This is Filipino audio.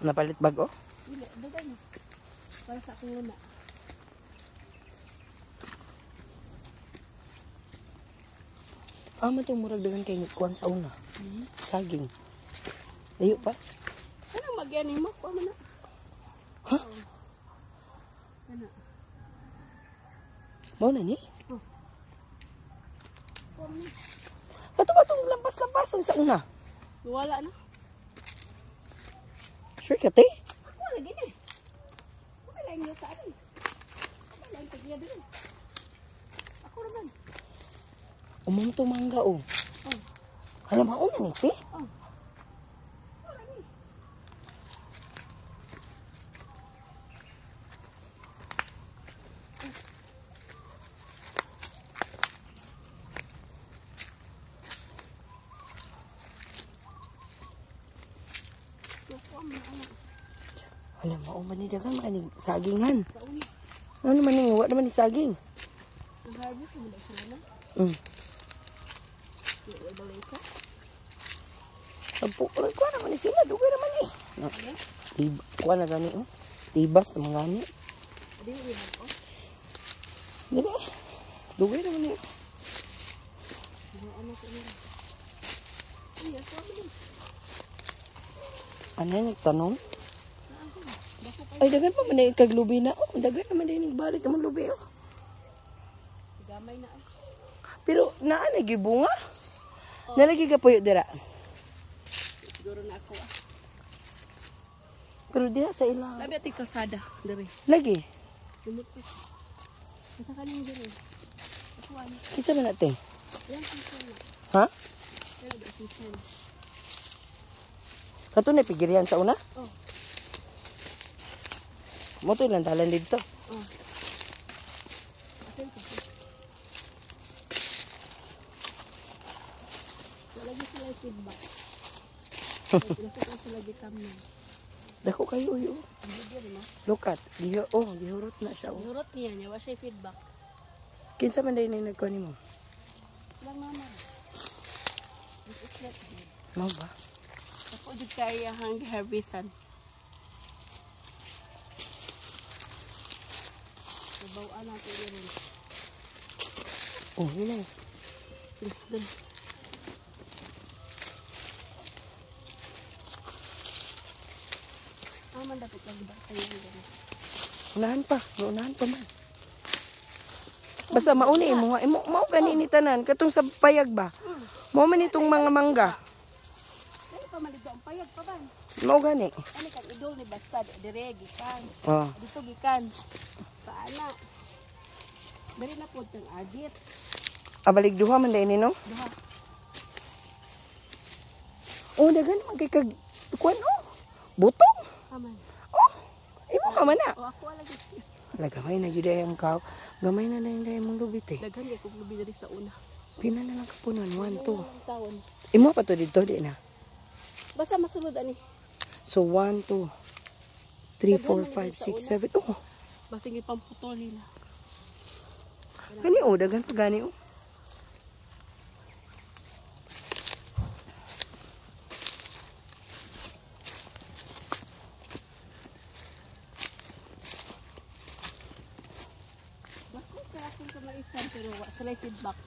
Napalit bago? Dili, dugay na. Para sa akong luna. Man itong murag dagan kay kuwan sa una. Saging. Layo pa. Anong magyaning mo? Kuha mo na. Ha? Ano? Mau na ni? Kuha mo na. Kato ba itong lampas-lampasan sa una? Wala na. Sure ka, te? Ako lagi na. Wala yung sa akin. Wala yung tagya din. Ako naman. Umam mangga, oh. Oh. Alam mo, una ni, te? Oh. Wala ni. Alam mo, manidagan makanig sagingan. Sa una. Ano naman yung wala naman ni saging? Ang harvest mo na sila na. Wala ba ito? Kuha naman ni sila, dugay naman eh. Kuha na gani, oh. Tibas naman gani. Hindi mo rin ako. Dili, dugay naman eh. Ano ko nila? Iya, sabi din. Ano yung nagtanong? Ay, dagan pa man na kaglubi na. Oh, dagan naman na yung balik naman lubi, oh. Gamay na. Pero, naalagi bunga? Oh. Nalagi ka puyo dira? Siguro na ako Pero diha sa ilang. Labi ati kalsada. Dari. Lagi? Lumot pa. Nasa kanin diri. Ako ano. Kisa man natin? Yan, kisa na. Ha? Yan, kisa na. Kato na pigirian sa una? Oh. Mo to ilang talan dito. Oh. Asan ko? Lagi sila yung feedback. Lagi sila gitamnan. Dako kayo yo. Look at. Gihurot na siya. Oh. Nurot niya niya. Wala siya feedback. Kinsa man dahil na nagkuha ni mo? Lang naman. This is not good. Mo ba? Ako dito kaya hang harvestan. Bawaan natin yun. Oh, yun na. Doon. Man dapat lagi ba kayo yun? Unahan pa man. Basta mauni mo, mao gani ni tanan katong sa payag ba? Mao man itong mga mangga. Ay pa maligo ang payag pa ba? Mao gani. Ani kang idol ni basta dire gikan. Oh. Dito gikan. Paana. Dali na pud tang adit. Abalig duha man dai ni no? Duha. Oh, dagan man kay kag kuan oh. Butong. Aman. Oh. Imo ka man na. O ako lagi. Wala gamay na jud ang kaw. Gamay na lang dai mong lubit eh. Daghan kay kog lubi diri sa una. Pina na lang kapunon 1 2. Taon. Imo pa to dito di na. Basta masulod ani. So 1 2 3 4 5 6 7. Oh. Basing ipamputol nila. Gani oh, dagan pa gani oh. Bakit kaya akong kamaisan pero wa sila feedback.